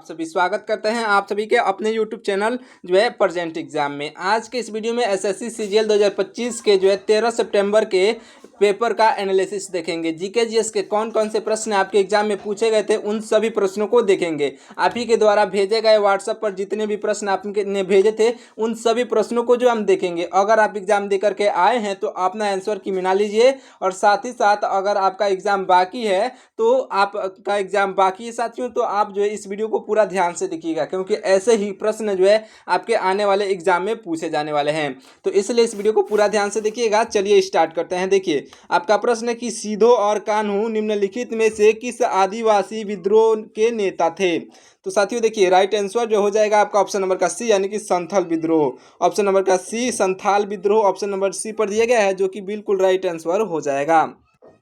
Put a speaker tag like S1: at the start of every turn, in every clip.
S1: आप सभी स्वागत करते हैं आप सभी के अपने YouTube चैनल जो है प्रेजेंट एग्जाम में। आज के इस वीडियो में एसएससी सीजीएल 2025 के जो है 13 सितंबर के पेपर का एनालिसिस देखेंगे। जीके जीएस के कौन कौन से प्रश्न आपके एग्जाम में पूछे गए थे उन सभी प्रश्नों को देखेंगे। आप ही के द्वारा भेजे गए व्हाट्सएप पर जितने भी प्रश्न आपने भेजे थे उन सभी प्रश्नों को जो हम देखेंगे। अगर आप एग्जाम दे करके आए हैं तो अपना आंसर की मिला लीजिए, और साथ ही साथ अगर आपका एग्जाम बाकी है तो आपका एग्जाम बाकी है साथियों, तो आप जो है इस वीडियो को पूरा ध्यान से देखिएगा, क्योंकि ऐसे ही प्रश्न जो है आपके आने वाले एग्जाम में पूछे जाने वाले हैं। तो इसलिए इस वीडियो को पूरा ध्यान से देखिएगा। चलिए स्टार्ट करते हैं। देखिए आपका प्रश्न है कि सीधो और कान्हू निम्नलिखित में से किस आदिवासी विद्रोह के नेता थे। तो साथियों देखिए राइट आंसर जो हो जाएगा आपका ऑप्शन नंबर का सी, यानी कि संथाल विद्रोह। ऑप्शन नंबर का सी संथाल विद्रोह ऑप्शन नंबर सी पर दिया गया है, जो कि बिल्कुल राइट आंसर हो जाएगा।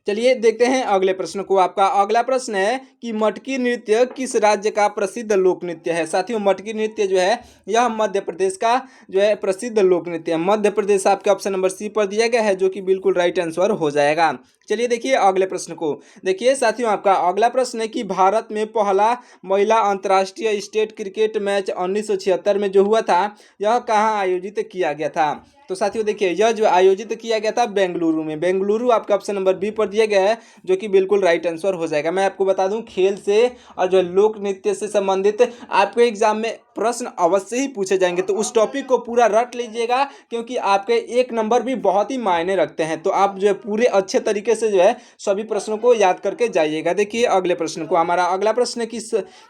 S1: चलिए देखते हैं अगले प्रश्न को। आपका अगला प्रश्न है कि मटकी नृत्य किस राज्य का प्रसिद्ध लोक नृत्य है। साथियों मटकी नृत्य जो है यह मध्य प्रदेश का जो है प्रसिद्ध लोक नृत्य है। मध्य प्रदेश आपके ऑप्शन नंबर सी पर दिया गया है, जो कि बिल्कुल राइट आंसर हो जाएगा। चलिए देखिए अगले प्रश्न को। देखिए साथियों आपका अगला प्रश्न है कि भारत में पहला महिला अंतर्राष्ट्रीय स्टेट क्रिकेट मैच 1976 में जो हुआ था यह कहाँ आयोजित किया गया था। तो साथियों देखिए यह जो आयोजित किया गया था बेंगलुरु में। बेंगलुरु आपका ऑप्शन नंबर बी पर दिया गया है, जो कि बिल्कुल राइट आंसर हो जाएगा। मैं आपको बता दूं खेल से और जो लोक नृत्य से संबंधित आपके एग्जाम में प्रश्न अवश्य ही पूछे जाएंगे, तो उस टॉपिक को पूरा रट लीजिएगा, क्योंकि आपके एक नंबर भी बहुत ही मायने रखते हैं। तो आप जो है पूरे अच्छे तरीके से जो है सभी प्रश्नों को याद करके जाइएगा। देखिए अगले प्रश्न को। हमारा अगला प्रश्न है कि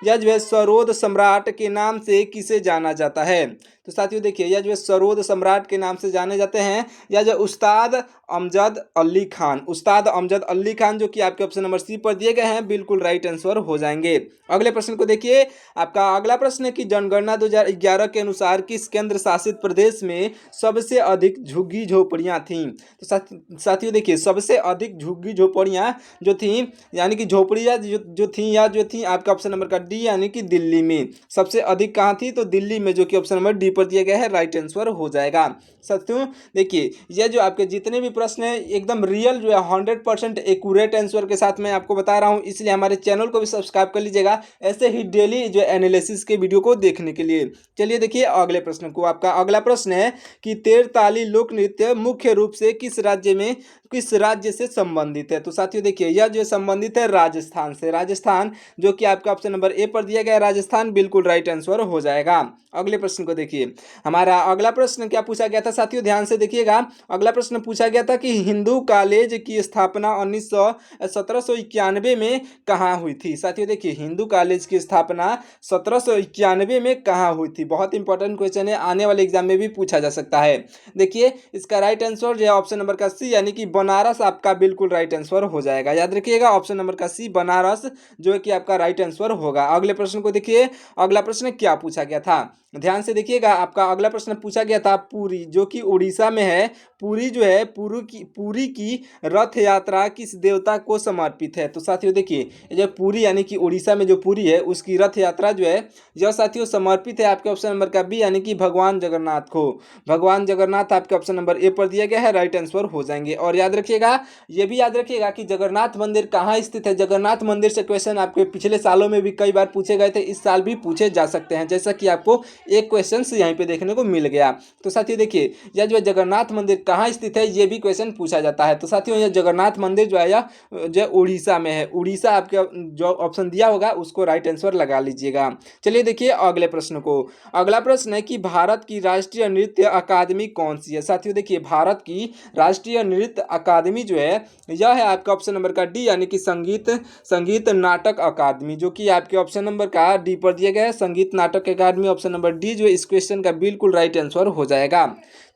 S1: यह जो है सरोद सम्राट के नाम से किसे जाना जाता है। तो साथियों देखिए यह जो है सरोद सम्राट के नाम से जाने जाते हैं या जो उस्ताद अमजद अली खान। उस्ताद अमजद अली खान जो कि आपके ऑप्शन नंबर सी पर दिए गए हैं, बिल्कुल राइट आंसर हो जाएंगे। अगले प्रश्न को देखिए। आपका अगला प्रश्न है कि जनगणना 2011 के अनुसार किस केंद्र शासित प्रदेश में सबसे अधिक झुग्गी झोपड़ियां थीं। तो साथियों देखिए सबसे अधिक झुग्गी झोपड़ियां जो थीं यानी कि झोपड़ियां जो थीं या जो थीं आपका ऑप्शन नंबर का डी यानी कि दिल्ली में सबसे अधिक कहाँ थी, तो दिल्ली में, जो कि ऑप्शन नंबर डी पर दिया गया है, राइट आंसर हो जाएगा। साथियों देखिए यह जो आपके जितने भी प्रश्न हैं एकदम रियल जो है 100% एक्यूरेट आंसर के साथ मैं आपको बता रहा हूं, इसलिए हमारे चैनल को भी सब्सक्राइब कर लीजिएगा ऐसे ही डेली जो एनालिसिस के वीडियो को देखने के लिए। चलिए देखिए अगले प्रश्न को। आपका अगला प्रश्न है कि तेरताली लोक नृत्य मुख्य रूप से किस राज्य से संबंधित है। तो साथियों देखिए यह जो संबंधित है राजस्थान से। राजस्थान जो कि आपका ऑप्शन नंबर ए पर दिया गया है, राजस्थान, बिल्कुल राइट आंसर हो जाएगा। अगले प्रश्न को देखिए। हमारा अगला प्रश्न क्या पूछा गया था साथियों, ध्यान से देखिएगा। अगला प्रश्न पूछा गया था कि हिंदू कॉलेज की स्थापना 1791 में कहाँ हुई थी। साथियों देखिए हिंदू कॉलेज की स्थापना 1791 में कहाँ हुई थी। बहुत इंपॉर्टेंट क्वेश्चन है, आने वाले एग्जाम में भी पूछा जा सकता है। देखिए इसका राइट आंसर जो है ऑप्शन नंबर का सी यानी कि बनारस आपका बिल्कुल राइट आंसर हो जाएगा। याद रखिएगा ऑप्शन नंबर का सी बनारस जो है कि आपका राइट आंसर होगा। अगले प्रश्न को देखिए। अगला प्रश्न क्या पूछा गया था, ध्यान से देखिएगा। आपका अगला प्रश्न पूछा गया था पुरी जो कि उड़ीसा में है। पुरी जो है पुरी की रथ यात्रा किस देवता को समर्पित है। तो साथियों देखिए जो पुरी यानी कि उड़ीसा में जो पुरी है उसकी रथ यात्रा जो है यह साथियों समर्पित है आपके ऑप्शन नंबर का बी यानी कि भगवान जगन्नाथ को। भगवान जगन्नाथ आपके ऑप्शन नंबर ए पर दिया गया है, राइट आंसर हो जाएंगे। और याद रखिएगा ये भी याद रखिएगा कि जगन्नाथ मंदिर कहाँ स्थित है। जगन्नाथ मंदिर से क्वेश्चन आपके पिछले सालों में भी कई बार पूछे गए थे, इस साल भी पूछे जा सकते हैं, जैसा कि आपको एक क्वेश्चन यहीं पे देखने को मिल गया। तो साथियों देखिए यह जो जगन्नाथ मंदिर कहाँ स्थित है ये भी क्वेश्चन पूछा जाता है। तो साथियों यह जगन्नाथ मंदिर जो है यह जो उड़ीसा में है। उड़ीसा आपके जो ऑप्शन दिया होगा उसको राइट आंसर लगा लीजिएगा। चलिए देखिए अगले प्रश्न को। अगला प्रश्न है कि भारत की राष्ट्रीय नृत्य अकादमी कौन सी है। साथियों देखिए भारत की राष्ट्रीय नृत्य अकादमी जो है यह है आपका ऑप्शन नंबर का डी यानी कि संगीत नाटक अकादमी, जो कि आपके ऑप्शन नंबर का डी पर दिया गया है। संगीत नाटक अकादमी ऑप्शन नंबर डी जो इस क्वेश्चन का बिल्कुल राइट आंसर हो जाएगा।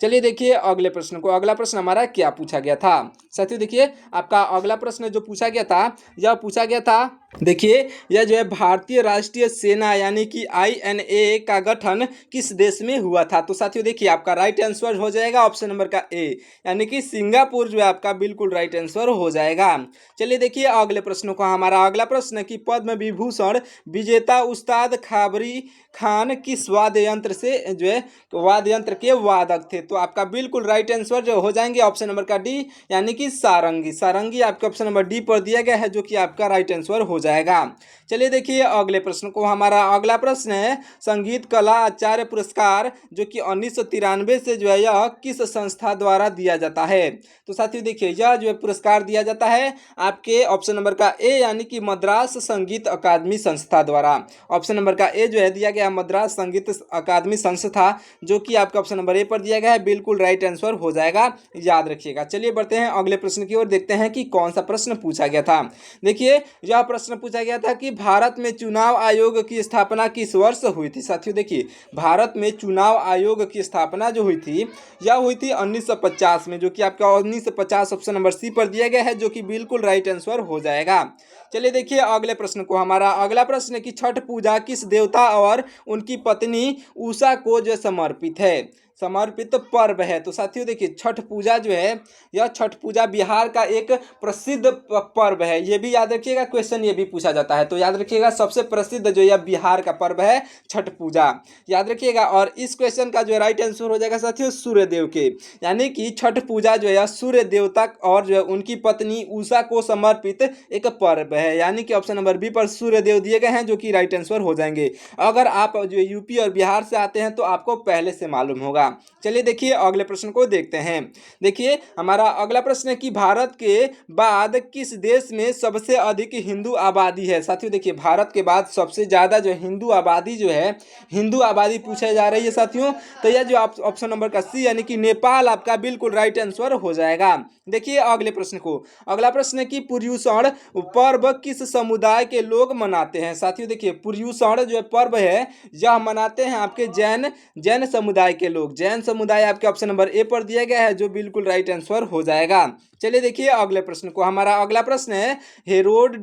S1: चलिए देखिए अगले प्रश्न को। अगला प्रश्न हमारा क्या पूछा गया था साथियों देखिए। आपका अगला प्रश्न जो पूछा गया था यह पूछा गया था, देखिए यह जो है भारतीय राष्ट्रीय सेना यानी कि INA का गठन किस देश में हुआ था। तो साथियों देखिए आपका राइट आंसर हो जाएगा ऑप्शन नंबर का ए यानी कि सिंगापुर जो है आपका बिल्कुल राइट आंसर हो जाएगा। चलिए देखिए अगले प्रश्न को। हमारा अगला प्रश्न है कि पद्म विभूषण विजेता उस्ताद खाबरी खान किस वाद्य यंत्र से जो है वाद्य यंत्र के वादक थे। तो आपका बिल्कुल राइट आंसर जो हो जाएंगे ऑप्शन नंबर का डी यानी कि सारंगी। सारंगी आपके ऑप्शन नंबर डी पर दिया गया है, जो कि आपका राइट आंसर हो जाएगा। चलिए देखिए अगले प्रश्न को। हमारा अगला प्रश्न है संगीत कला आचार्य पुरस्कार जो कि 1993 से जो है यह किस संस्था द्वारा दिया जाता है। तो साथियों देखिए यह जो है पुरस्कार दिया जाता है आपके ऑप्शन नंबर का ए यानी कि मद्रास संगीत अकादमी संस्था द्वारा। ऑप्शन नंबर का ए जो है दिया गया मद्रास संगीत अकादमी संस्था, जो कि आपका ऑप्शन नंबर ए पर दिया गया है, बिल्कुल राइट आंसर हो जाएगा, याद रखिएगा। चलिए बढ़ते हैं अगले प्रश्न की ओर, देखते हैं कि कौन सा प्रश्न पूछा गया था। देखिए यह प्रश्न पूछा गया था कि भारत में चुनाव आयोग की स्थापना किस वर्ष हुई थी। साथियों देखिए भारत में चुनाव आयोग की स्थापना जो हुई थी यह हुई थी 1950 में, जो कि आपका 1950 ऑप्शन नंबर सी पर दिया गया है, जो कि बिल्कुल राइट आंसर हो जाएगा। चलिए देखिए अगले प्रश्न को। हमारा अगला प्रश्न है कि छठ पूजा किस देवता और उनकी पत्नी उषा को जो समर्पित है, समर्पित पर्व है। तो साथियों देखिए छठ पूजा जो है यह छठ पूजा बिहार का एक प्रसिद्ध पर्व है, ये भी याद रखिएगा, क्वेश्चन ये भी पूछा जाता है। तो याद रखिएगा सबसे प्रसिद्ध जो यह बिहार का पर्व है छठ पूजा, याद रखिएगा। और इस क्वेश्चन का जो राइट आंसर हो जाएगा साथियों सूर्य देव के, यानी कि छठ पूजा जो है सूर्य देवता और जो है उनकी पत्नी उषा को समर्पित एक पर्व है, यानी कि ऑप्शन नंबर बी पर सूर्य देव दिए गए हैं, जो कि राइट आंसर हो जाएंगे। अगर आप जो यूपी और बिहार से आते हैं तो आपको पहले से मालूम होगा। चलिए देखिए अगले प्रश्न को देखते हैं। देखिए हमारा अगला प्रश्न है कि भारत के बाद किस देश में सबसे अधिक हिंदू आबादी है। साथियों देखिए भारत के बाद सबसे ज्यादा जो हिंदू आबादी जो है, हिंदू आबादी पूछा जा रही है साथियों, तो यह जो ऑप्शन नंबर का सी यानी कि नेपाल आपका बिल्कुल राइट आंसर हो जाएगा। देखिए अगले प्रश्न को। अगला प्रश्न है कि पर्युषण पर्व किस समुदाय के लोग मनाते हैं। साथियों देखिए पर्युषण जो पर्व है यह मनाते हैं आपके जैन समुदाय के लोग, जैन समुदाय आपके ऑप्शन नंबर ए पर दिया गया है, जो बिल्कुल राइट आंसर हो जाएगा। चलिए देखिए अगले प्रश्न को। हमारा अगला प्रश्न है हेरोड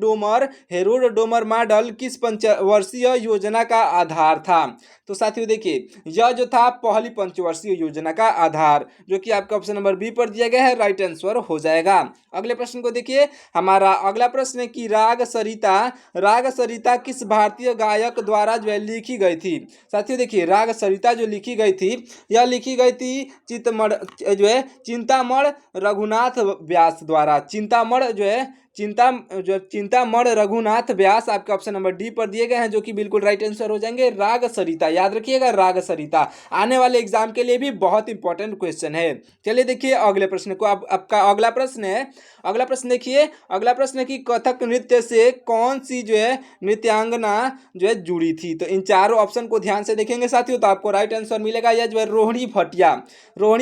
S1: डोमर मॉडल किस पंचवर्षीय योजना का आधार था। तो साथियों देखिए यह जो था पहली पंचवर्षीय योजना का आधार, जो कि आपका ऑप्शन नंबर बी पर दिया गया है, राइट आंसर हो जाएगा। अगले प्रश्न को देखिए। हमारा अगला प्रश्न है कि राग सरिता किस भारतीय गायक द्वारा जो है लिखी गई थी। साथियों देखिए राग सरिता जो लिखी गई थी यह लिखी गई थी चिंतामण रघुनाथ व्यास द्वारा। चिंतामण रघुनाथ व्यास आपके ऑप्शन नंबर डी पर दिए गए हैं, जो कि बिल्कुल राइट आंसर हो जाएंगे। राग सरिता याद रखिएगा, राग सरिता आने वाले एग्जाम के लिए भी बहुत इंपॉर्टेंट क्वेश्चन है। चलिए देखिए अगले प्रश्न को। अब आपका अगला प्रश्न है, अगला प्रश्न देखिए, अगला प्रश्न है कि कथक नृत्य से कौन सी जो है नृत्यांगना जो है जुड़ी थी। तो इन चारों ऑप्शन को ध्यान से देखेंगे साथियों तो आपको राइट आंसर मिलेगा। यह जो है रोहिणी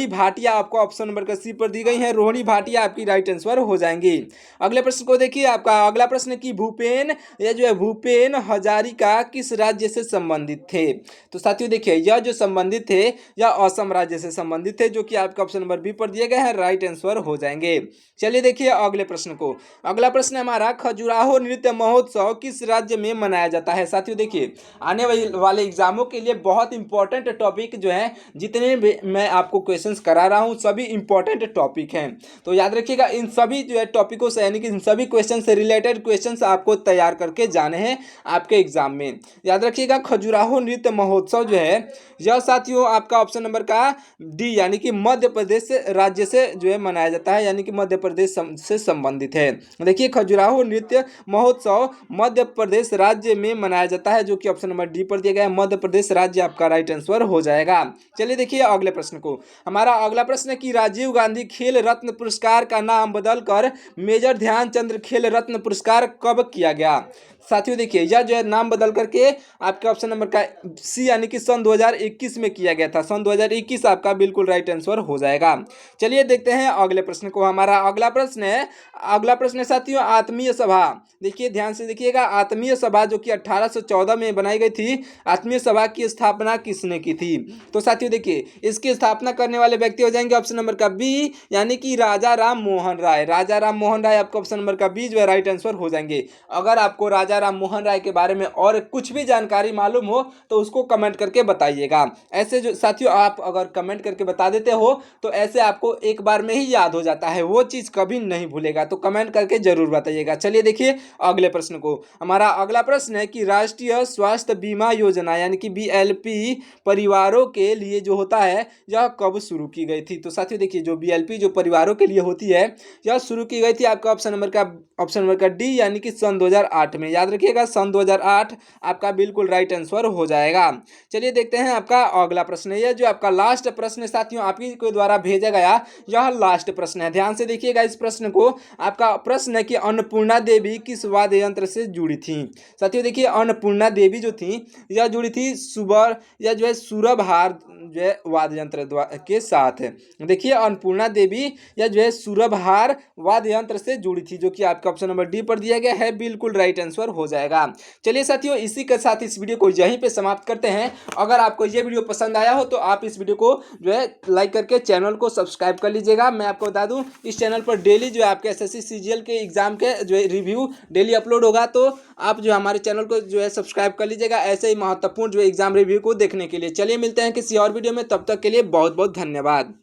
S1: भाटिया आपको ऑप्शन नंबर का सी पर दी गई है, रोहिणी भाटिया आपकी राइट आंसर हो जाएंगी। अगले प्रश्न को देखिए। आपका अगला प्रश्न है कि भूपेन हजारिका किस राज्य से संबंधित थे। तो साथियों देखिए यह जो संबंधित थे यह असम राज्य से संबंधित थे, जो कि आपका ऑप्शन नंबर बी पर दिए गए हैं, राइट आंसर हो जाएंगे। चलिए देखिए अगले प्रश्न को। अगला प्रश्न हमारा खजुराहो नृत्य महोत्सव किस राज्य में मनाया जाता है। साथियों देखिए आने वाले एग्जामों के लिए बहुत इंपॉर्टेंट टॉपिक जो है, जितने भी मैं आपको क्वेश्चंस करा रहा हूं सभी इंपॉर्टेंट टॉपिक हैं, तो याद रखिएगा इन सभी जो है टॉपिकों से यानी कि इन सभी क्वेश्चन से रिलेटेड क्वेश्चंस आपको तैयार करके जाने हैं आपके एग्जाम में। याद रखिएगा खजुराहो नृत्य महोत्सव जो है यह साथियों आपका ऑप्शन नंबर का डी यानी कि मध्य प्रदेश राज्य से जो है मनाया जाता है, यानी कि मध्य प्रदेश से संबंधित है। देखिए खजुराहो नृत्य महोत्सव मध्य प्रदेश राज्य में मनाया जाता है, जो कि ऑप्शन नंबर डी पर दिया गया है, मध्य प्रदेश राज्य आपका राइट आंसर हो जाएगा। चलिए देखिए अगले प्रश्न को। हमारा अगला प्रश्न है कि राजीव गांधी खेल रत्न पुरस्कार का नाम बदलकर मेजर ध्यानचंद खेल रत्न पुरस्कार कब किया गया। साथियों देखिए यह जो है नाम बदल करके आपके ऑप्शन नंबर का सी यानी कि सन 2021 में किया गया था, सन 2021 आपका बिल्कुल राइट आंसर हो जाएगा। चलिए देखते हैं अगले प्रश्न को। हमारा अगला प्रश्न है साथियों आत्मीय सभा। देखिए ध्यान से देखिएगा, आत्मीय सभा जो कि 1814 में बनाई गई थी, आत्मीय सभा की स्थापना किसने की थी। तो साथियों देखिए इसकी स्थापना करने वाले व्यक्ति हो जाएंगे ऑप्शन नंबर का बी यानी कि राजा राम मोहन राय। राजा राम मोहन राय आपका ऑप्शन नंबर का बी जो है राइट आंसर हो जाएंगे। अगर आपको राजा राम मोहन राय के बारे में और कुछ भी जानकारी मालूम हो तो उसको कमेंट करके बताइएगा। ऐसे जो साथियों आप अगर कमेंट करके बता देते हो तो ऐसे आपको एक बार में ही याद हो जाता है, वो चीज कभी नहीं भूलेगा, तो कमेंट करके जरूर बताइएगा। चलिए देखिए अगले प्रश्न को। हमारा अगला प्रश्न है कि राष्ट्रीय स्वास्थ्य बीमा योजना यानी कि BLP परिवारों के लिए जो होता है यह कब शुरू की गई थी। तो साथियों देखिए जो BLP जो परिवारों के लिए होती है यह शुरू की गई थी आपका ऑप्शन नंबर का डी यानी कि सन 2008 में। याद रखिएगा सन 2008 आपका बिल्कुल राइट आंसर हो जाएगा। चलिए देखते हैं आपका अगला प्रश्न। यह जो आपका लास्ट प्रश्न साथियों आप ही के द्वारा भेजा गया यह लास्ट प्रश्न है, ध्यान से देखिएगा इस प्रश्न को। आपका प्रश्न है कि अन्नपूर्णा देवी किस वाद्य यंत्र से जुड़ी थी। साथियों देखिए अन्नपूर्णा देवी जो थी यह जुड़ी थी सुबर या जो है सूरबहार जो है वाद्य यंत्र के साथ। देखिए अन्नपूर्णा देवी या जो है सूरबहार वाद्य यंत्र से जुड़ी थी, जो कि आपका ऑप्शन नंबर डी पर दिया गया है, बिल्कुल राइट आंसर हो जाएगा। चलिए साथियों इसी के साथ इस वीडियो को यहीं पे समाप्त करते हैं। अगर आपको ये वीडियो पसंद आया हो तो आप इस वीडियो को जो है लाइक करके चैनल को सब्सक्राइब कर लीजिएगा। मैं आपको बता दूं इस चैनल पर डेली जो है आपके एसएससी सीजीएल के एग्जाम के जो है रिव्यू डेली अपलोड होगा, तो आप जो हमारे चैनल को जो है सब्सक्राइब कर लीजिएगा ऐसे ही महत्वपूर्ण जो एग्जाम रिव्यू को देखने के लिए। चलिए मिलते हैं किसी और वीडियो में, तब तक के लिए बहुत बहुत धन्यवाद।